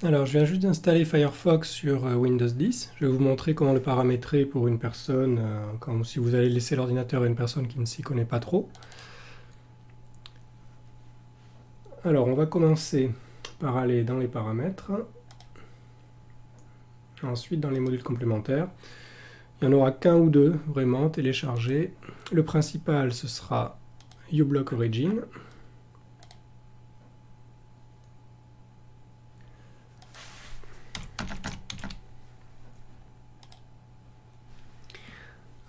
Alors, je viens juste d'installer Firefox sur Windows 10. Je vais vous montrer comment le paramétrer pour une personne, comme si vous allez laisser l'ordinateur à une personne qui ne s'y connaît pas trop. Alors, on va commencer par aller dans les paramètres, ensuite dans les modules complémentaires. Il n'y en aura qu'un ou deux vraiment téléchargés. Le principal, ce sera uBlock Origin.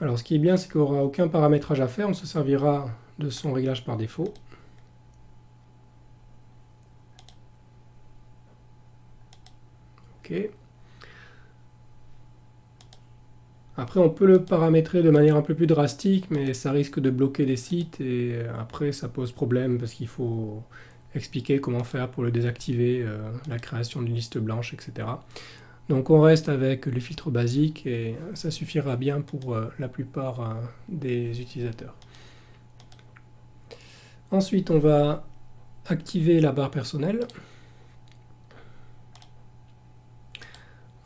Alors, ce qui est bien, c'est qu'il n'y aura aucun paramétrage à faire. On se servira de son réglage par défaut. OK. Après, on peut le paramétrer de manière un peu plus drastique, mais ça risque de bloquer des sites et après, ça pose problème parce qu'il faut expliquer comment faire pour le désactiver, la création d'une liste blanche, etc. Donc, on reste avec les filtres basiques et ça suffira bien pour la plupart des utilisateurs. Ensuite, on va activer la barre personnelle.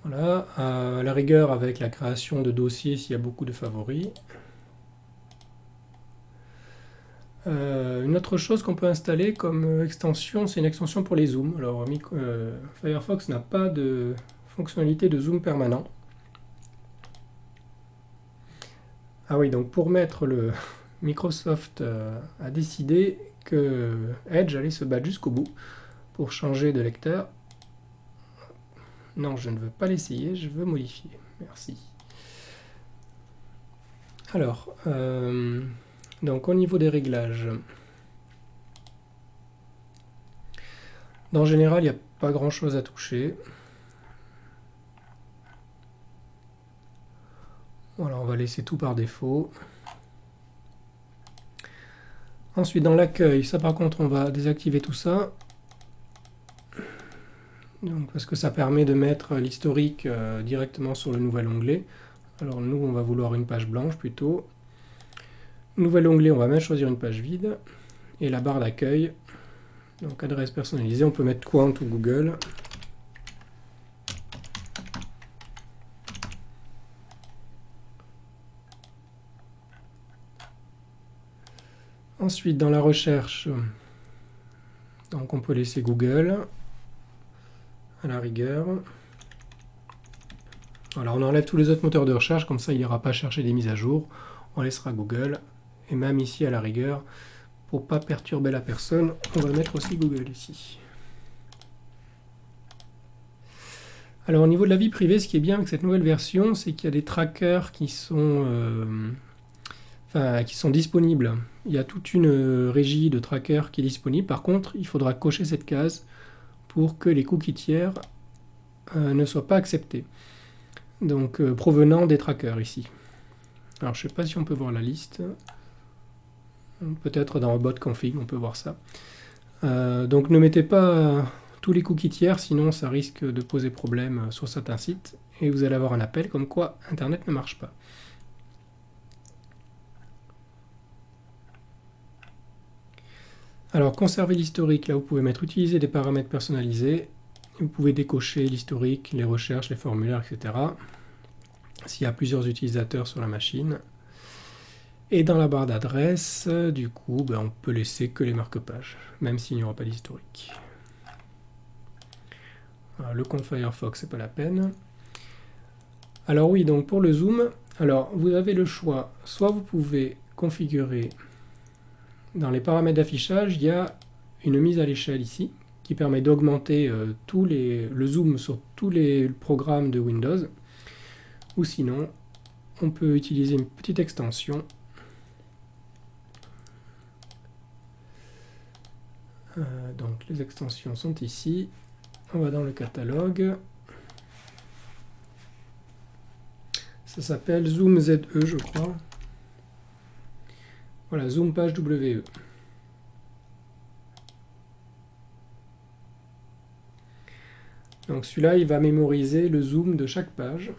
Voilà, à la rigueur avec la création de dossiers s'il y a beaucoup de favoris. Une autre chose qu'on peut installer comme extension, c'est une extension pour les zooms. Alors, Firefox n'a pas de fonctionnalité de zoom permanent. Ah oui, donc pour mettre le Microsoft a décidé que Edge allait se battre jusqu'au bout pour changer de lecteur. Non, je ne veux pas l'essayer, je veux modifier. Merci. Alors, donc au niveau des réglages, en général, il n'y a pas grand chose à toucher. Voilà, on va laisser tout par défaut. Ensuite, dans l'accueil, ça par contre, on va désactiver tout ça. Donc, parce que ça permet de mettre l'historique directement sur le nouvel onglet. Alors nous, on va vouloir une page blanche plutôt. Nouvel onglet, on va même choisir une page vide. Et la barre d'accueil, donc adresse personnalisée, on peut mettre Quant ou Google. Ensuite, dans la recherche, donc on peut laisser Google, à la rigueur. Alors on enlève tous les autres moteurs de recherche, comme ça il n'ira pas chercher des mises à jour. On laissera Google. Et même ici, à la rigueur, pour pas perturber la personne, on va mettre aussi Google ici. Alors au niveau de la vie privée, ce qui est bien avec cette nouvelle version, c'est qu'il y a des trackers qui sont disponibles. Il y a toute une régie de trackers qui est disponible. Par contre, il faudra cocher cette case pour que les cookies tiers ne soient pas acceptés. Donc provenant des trackers ici. Alors je ne sais pas si on peut voir la liste. Peut-être dans bot config, on peut voir ça. Donc ne mettez pas tous les cookies tiers, sinon ça risque de poser problème sur certains sites et vous allez avoir un appel comme quoi Internet ne marche pas. Alors conserver l'historique, là vous pouvez mettre utiliser des paramètres personnalisés. Vous pouvez décocher l'historique, les recherches, les formulaires, etc. S'il y a plusieurs utilisateurs sur la machine. Et dans la barre d'adresse, du coup, on peut laisser que les marque-pages, même s'il n'y aura pas d'historique. Le compte Firefox, c'est pas la peine. Alors oui, donc pour le zoom, alors vous avez le choix. Soit vous pouvez configurer dans les paramètres d'affichage, il y a une mise à l'échelle ici qui permet d'augmenter le zoom sur tous les programmes de Windows. Ou sinon, on peut utiliser une petite extension. Donc les extensions sont ici. On va dans le catalogue. Ça s'appelle Zoom ZE, je crois. Voilà, Zoom page WE. Donc celui-là, il va mémoriser le zoom de chaque page.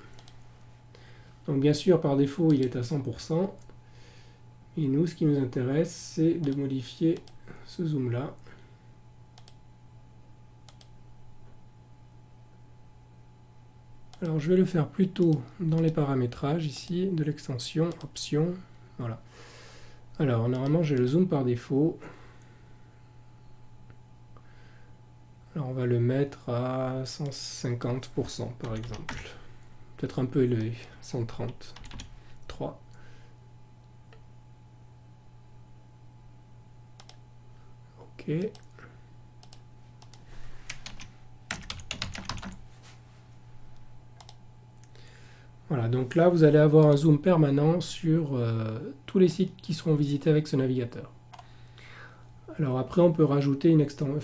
Donc bien sûr, par défaut, il est à 100%. Et nous, ce qui nous intéresse, c'est de modifier ce zoom-là. Alors je vais le faire plutôt dans les paramétrages ici, de l'extension, options, voilà. Alors normalement j'ai le zoom par défaut. Alors on va le mettre à 150% par exemple. Peut-être un peu élevé, 130. 3. Ok. Voilà, donc là vous allez avoir un zoom permanent sur tous les sites qui seront visités avec ce navigateur. Alors après on peut rajouter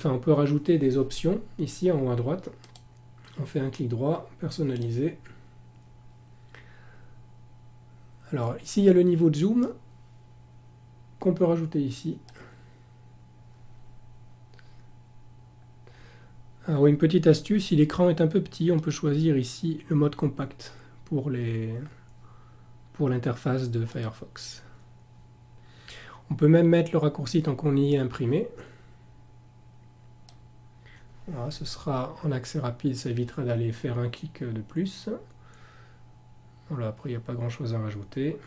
on peut rajouter des options ici en haut à droite. On fait un clic droit, personnaliser. Alors ici il y a le niveau de zoom qu'on peut rajouter ici. Alors une petite astuce, si l'écran est un peu petit, on peut choisir ici le mode compact pour l'interface de Firefox. On peut même mettre le raccourci tant qu'on y est imprimé. Voilà, ce sera en accès rapide, ça évitera d'aller faire un clic de plus. Voilà, après il n'y a pas grand chose à rajouter.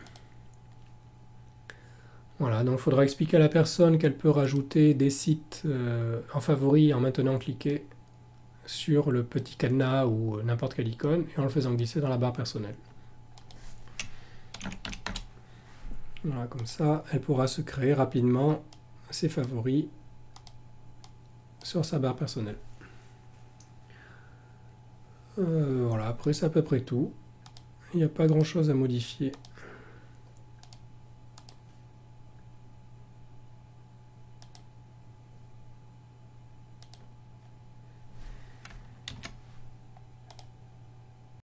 Voilà, donc il faudra expliquer à la personne qu'elle peut rajouter des sites en favori en maintenant cliquer sur le petit cadenas ou n'importe quelle icône et en le faisant glisser dans la barre personnelle. Voilà, comme ça, elle pourra se créer rapidement ses favoris sur sa barre personnelle. Voilà, après c'est à peu près tout. Il n'y a pas grand chose à modifier